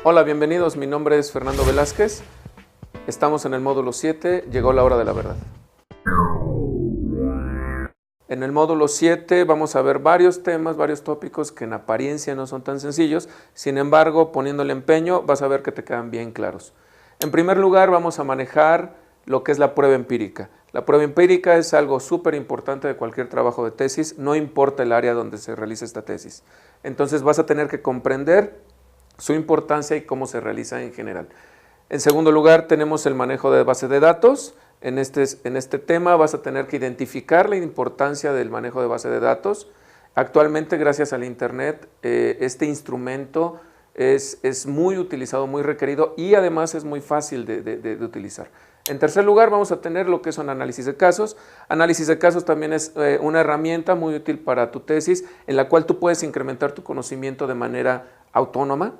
Hola, bienvenidos. Mi nombre es Fernando Velázquez. Estamos en el módulo 7. Llegó la hora de la verdad. En el módulo 7 vamos a ver varios temas, varios tópicos que en apariencia no son tan sencillos. Sin embargo, poniéndole empeño, vas a ver que te quedan bien claros. En primer lugar, vamos a manejar lo que es la prueba empírica. La prueba empírica es algo súper importante de cualquier trabajo de tesis, no importa el área donde se realice esta tesis. Entonces vas a tener que comprender su importancia y cómo se realiza en general. En segundo lugar, tenemos el manejo de base de datos. En este tema vas a tener que identificar la importancia del manejo de base de datos. Actualmente, gracias al Internet, este instrumento es muy utilizado, muy requerido y además es muy fácil de utilizar. En tercer lugar, vamos a tener lo que son análisis de casos. Análisis de casos también es una herramienta muy útil para tu tesis en la cual tú puedes incrementar tu conocimiento de manera autónoma.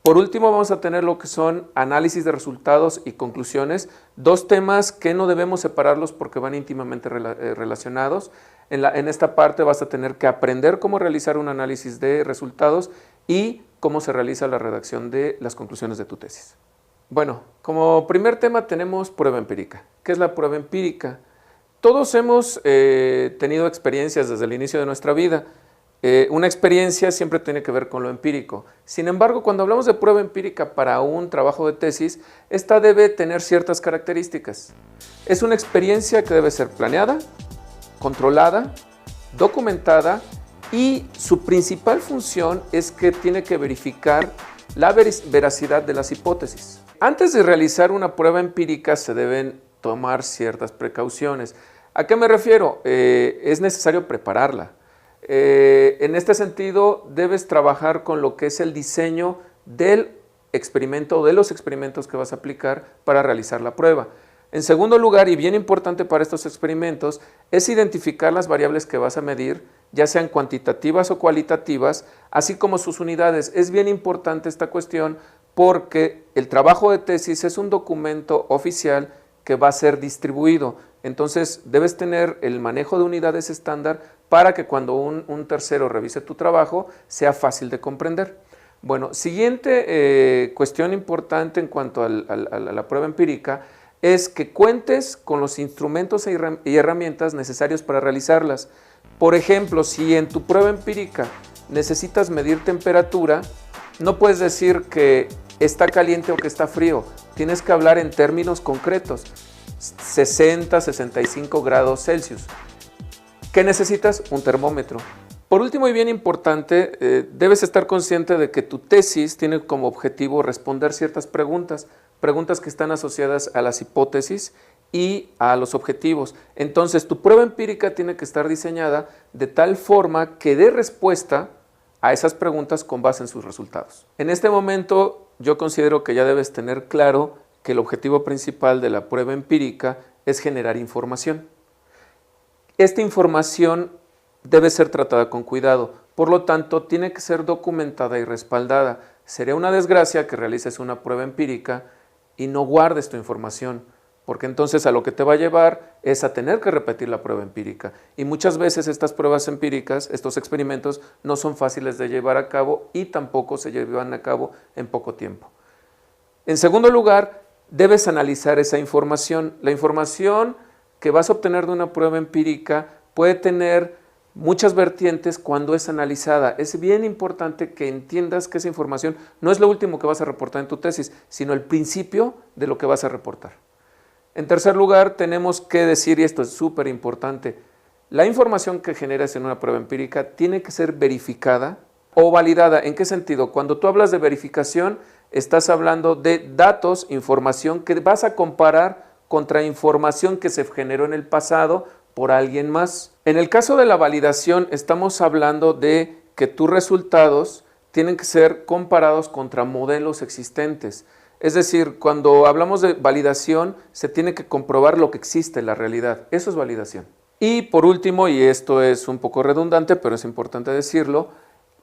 Por último, vamos a tener lo que son análisis de resultados y conclusiones, dos temas que no debemos separarlos porque van íntimamente relacionados. En esta parte vas a tener que aprender cómo realizar un análisis de resultados y cómo se realiza la redacción de las conclusiones de tu tesis. Bueno, como primer tema tenemos prueba empírica. ¿Qué es la prueba empírica? Todos hemos tenido experiencias desde el inicio de nuestra vida. Una experiencia siempre tiene que ver con lo empírico. Sin embargo, cuando hablamos de prueba empírica para un trabajo de tesis, esta debe tener ciertas características. Es una experiencia que debe ser planeada, controlada, documentada y su principal función es que tiene que verificar la veracidad de las hipótesis. Antes de realizar una prueba empírica se deben tomar ciertas precauciones. ¿A qué me refiero? Es necesario prepararla. En este sentido, debes trabajar con lo que es el diseño del experimento o de los experimentos que vas a aplicar para realizar la prueba. En segundo lugar, y bien importante para estos experimentos, es identificar las variables que vas a medir, ya sean cuantitativas o cualitativas, así como sus unidades. Es bien importante esta cuestión porque el trabajo de tesis es un documento oficial que va a ser distribuido. Entonces, debes tener el manejo de unidades estándar para que cuando un tercero revise tu trabajo sea fácil de comprender. Bueno, siguiente cuestión importante en cuanto a la prueba empírica es que cuentes con los instrumentos y herramientas necesarios para realizarlas. Por ejemplo, si en tu prueba empírica necesitas medir temperatura, no puedes decir que está caliente o que está frío. Tienes que hablar en términos concretos. 60, 65 grados Celsius. ¿Qué necesitas? Un termómetro. Por último y bien importante, debes estar consciente de que tu tesis tiene como objetivo responder ciertas preguntas que están asociadas a las hipótesis y a los objetivos. Entonces, tu prueba empírica tiene que estar diseñada de tal forma que dé respuesta a esas preguntas con base en sus resultados. En este momento, yo considero que ya debes tener claro que el objetivo principal de la prueba empírica es generar información. Esta información debe ser tratada con cuidado, por lo tanto, tiene que ser documentada y respaldada. Sería una desgracia que realices una prueba empírica y no guardes tu información, porque entonces a lo que te va a llevar es a tener que repetir la prueba empírica. Y muchas veces estas pruebas empíricas, estos experimentos, no son fáciles de llevar a cabo y tampoco se llevan a cabo en poco tiempo. En segundo lugar, debes analizar esa información. La información que vas a obtener de una prueba empírica puede tener muchas vertientes cuando es analizada. Es bien importante que entiendas que esa información no es lo último que vas a reportar en tu tesis, sino el principio de lo que vas a reportar. En tercer lugar, tenemos que decir, y esto es súper importante, la información que generas en una prueba empírica tiene que ser verificada o validada. ¿En qué sentido? Cuando tú hablas de verificación, estás hablando de datos, información que vas a comparar contra información que se generó en el pasado por alguien más. En el caso de la validación, estamos hablando de que tus resultados tienen que ser comparados contra modelos existentes. Es decir, cuando hablamos de validación, se tiene que comprobar lo que existe en la realidad. Eso es validación. Y por último, y esto es un poco redundante, pero es importante decirlo,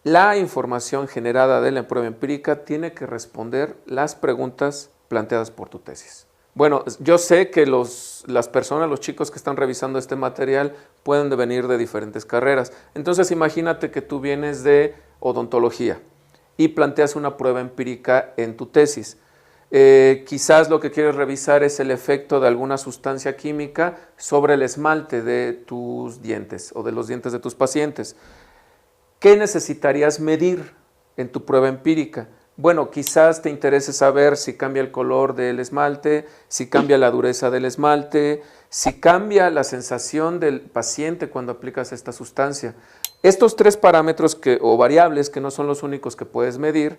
la información generada de la prueba empírica tiene que responder las preguntas planteadas por tu tesis. Bueno, yo sé que las personas, los chicos que están revisando este material pueden venir de diferentes carreras. Entonces imagínate que tú vienes de odontología y planteas una prueba empírica en tu tesis. Quizás lo que quieres revisar es el efecto de alguna sustancia química sobre el esmalte de tus dientes o de los dientes de tus pacientes. ¿Qué necesitarías medir en tu prueba empírica? Bueno, quizás te interese saber si cambia el color del esmalte, si cambia la dureza del esmalte, si cambia la sensación del paciente cuando aplicas esta sustancia. Estos 3 parámetros o variables, que no son los únicos que puedes medir,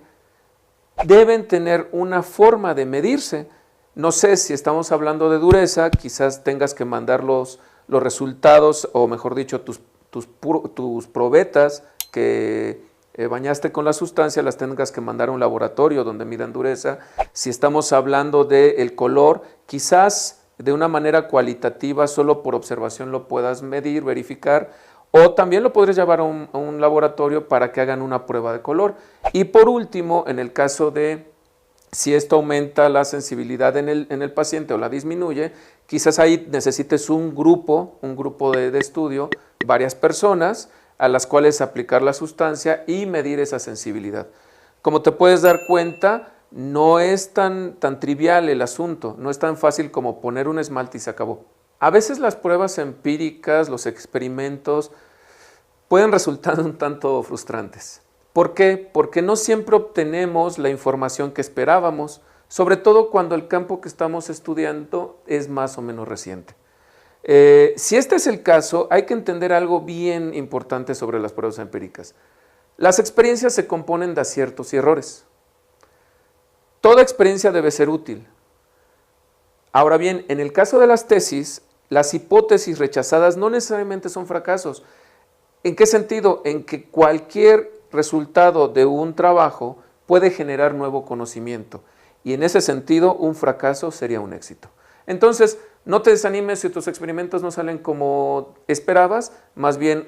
deben tener una forma de medirse. No sé, si estamos hablando de dureza, quizás tengas que mandar los resultados, o mejor dicho, tus probetas que bañaste con la sustancia, las tengas que mandar a un laboratorio donde midan dureza. Si estamos hablando del color, quizás de una manera cualitativa, solo por observación lo puedas medir, verificar, o también lo podrías llevar a un laboratorio para que hagan una prueba de color. Y por último, en el caso de si esto aumenta la sensibilidad en el paciente o la disminuye, quizás ahí necesites un grupo de estudio, varias personas a las cuales aplicar la sustancia y medir esa sensibilidad. Como te puedes dar cuenta, no es tan trivial el asunto, no es tan fácil como poner un esmalte y se acabó. A veces las pruebas empíricas, los experimentos, pueden resultar un tanto frustrantes. ¿Por qué? Porque no siempre obtenemos la información que esperábamos, sobre todo cuando el campo que estamos estudiando es más o menos reciente. Si este es el caso, hay que entender algo bien importante sobre las pruebas empíricas. Las experiencias se componen de aciertos y errores. Toda experiencia debe ser útil. Ahora bien, en el caso de las tesis, las hipótesis rechazadas no necesariamente son fracasos. ¿En qué sentido? En que cualquier resultado de un trabajo puede generar nuevo conocimiento, y en ese sentido un fracaso sería un éxito. Entonces, no te desanimes si tus experimentos no salen como esperabas, más bien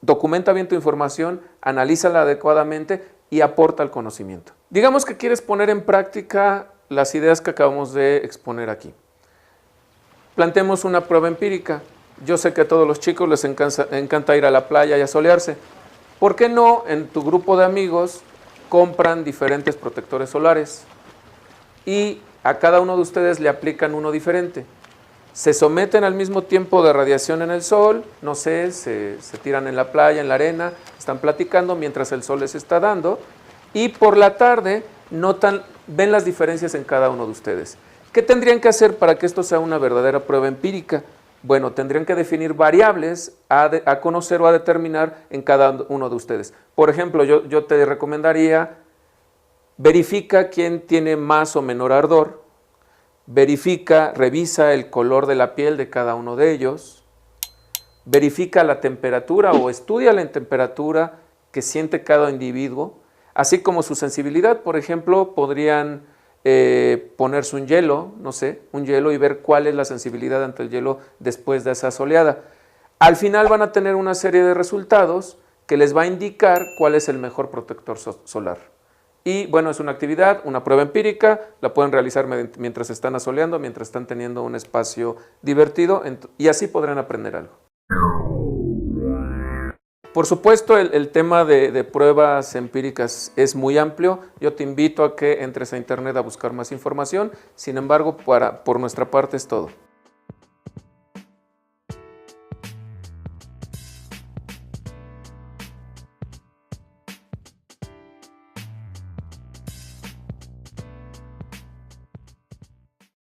documenta bien tu información, analízala adecuadamente y aporta el conocimiento. Digamos que quieres poner en práctica las ideas que acabamos de exponer aquí. Planteemos una prueba empírica. Yo sé que a todos los chicos les encanta ir a la playa y a solearse. ¿Por qué no en tu grupo de amigos compran diferentes protectores solares y a cada uno de ustedes le aplican uno diferente? Se someten al mismo tiempo de radiación en el sol, no sé, se tiran en la playa, en la arena, están platicando mientras el sol les está dando, y por la tarde ven las diferencias en cada uno de ustedes. ¿Qué tendrían que hacer para que esto sea una verdadera prueba empírica? Bueno, tendrían que definir variables a conocer o a determinar en cada uno de ustedes. Por ejemplo, yo te recomendaría, verifica quién tiene más o menor ardor, revisa el color de la piel de cada uno de ellos, verifica la temperatura o estudia la temperatura que siente cada individuo, así como su sensibilidad. Por ejemplo, podrían ponerse un hielo, no sé, un hielo, y ver cuál es la sensibilidad ante el hielo después de esa soleada. Al final van a tener una serie de resultados que les va a indicar cuál es el mejor protector solar. Y bueno, es una actividad, una prueba empírica, la pueden realizar mientras están asoleando, mientras están teniendo un espacio divertido, y así podrán aprender algo. Por supuesto, el tema de pruebas empíricas es muy amplio. Yo te invito a que entres a internet a buscar más información. Sin embargo, por nuestra parte es todo.